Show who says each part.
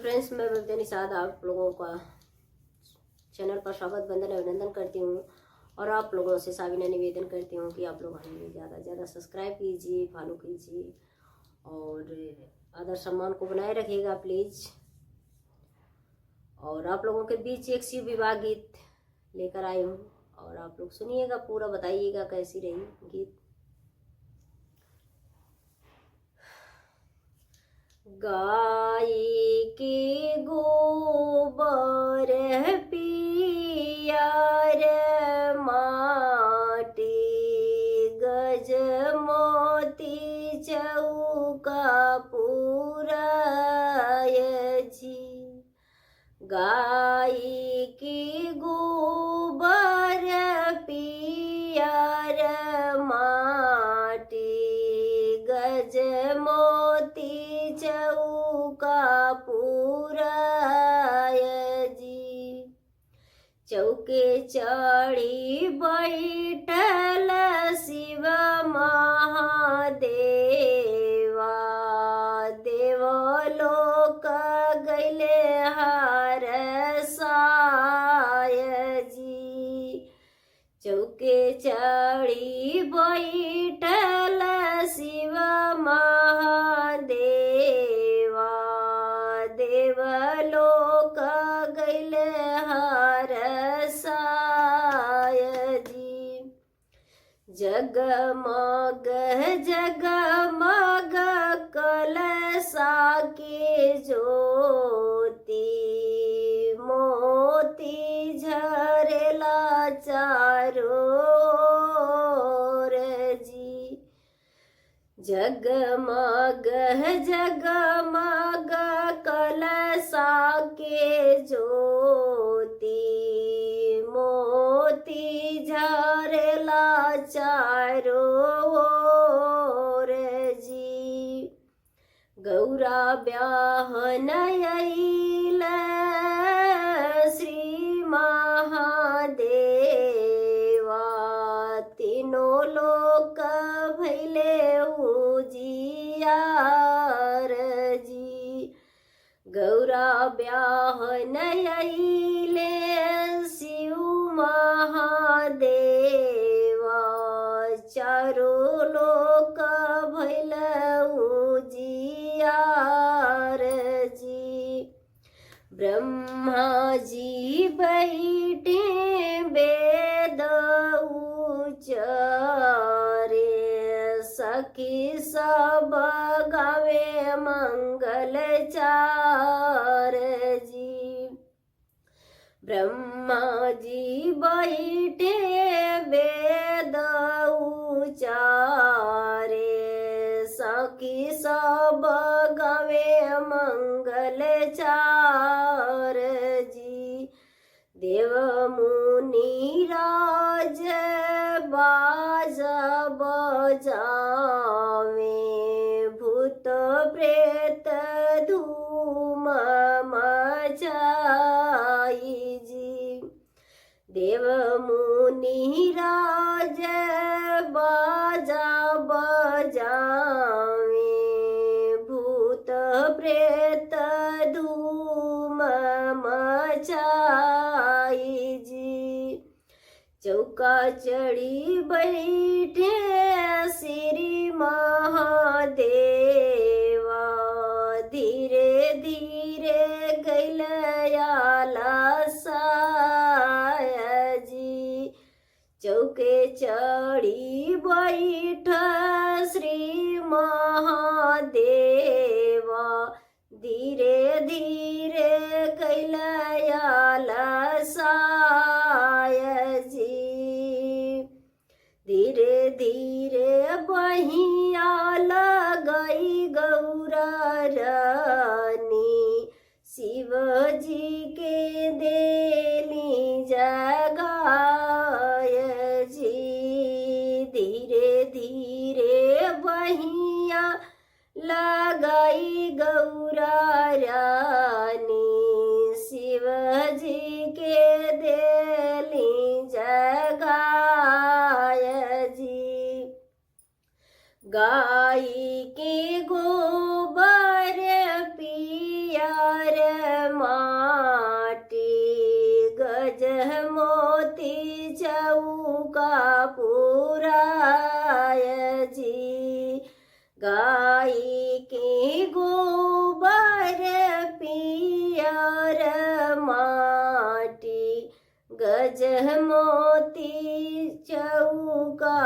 Speaker 1: Friends, मैं बबीता निषाद आप लोगों का चैनल पर स्वागत बंदन अभिनंदन करती हूँ और आप लोगों से साविना निवेदन करती हूँ कि आप लोग हमें ज़्यादा से ज़्यादा सब्सक्राइब कीजिए, फॉलो कीजिए और आदर सम्मान को बनाए रखिएगा प्लीज़। और आप लोगों के बीच एक शिव विवाह गीत लेकर आई हूँ और आप लोग सुनिएगा, पूरा बताइएगा कैसी रही गीत। गाय के गोबर पियर माटी गज मोती चौका पुराय जी। गाय के गोबर पियर माटी गज मोती चौका पुराय जी। चौके चढ़ी बैठल शिव महादेवा, देवलोक गैले हर साय जी। चौके चढ़ी बैठल शिव महादेवा, देवलोक गैले हर साय जी। जगमग जगमग कलशा के ज्योति, मोती झरेला चारों ओर जी। जगमग जगमग कलशा के ज्योति, मोती झरेला चारों ओर जी। गौरा ब्याहन अइल श्री महादेवा, तीनों लोक भैले उजियार जी। गौरा ब्याहन अइले शिव महादेवा, चारों लोक भैल उजियार जी। ब्रह्मा जी बैठे वेद उचारे, सखी सब गावे मंगल चार जी। ब्रह्मा जी बैठे वेद उचारे, सखी सब गावे मंगल चार जी। देव मुनि राज बाजा बजावे, भूत प्रेत धूम मचाई जी। देव मुनि राज बाजा बजावे, भूत प्रेत धूम मचाई जी। चौका चढ़ी बैठे श्री महादेवा, धीरे धीरे गैल आला साय जी। चौके चढ़ी बैठ श्री महादेवा, धीरे धीरे गैल आला साय जी। धीरे धीरे बहिया लगई गौरा रानी, शिव जी के देली जगाय जी। धीरे धीरे बहिया लगाई गौरा रानी, शिव जी के देली जगाय जी। गाय के गोबर पियर मोती चौका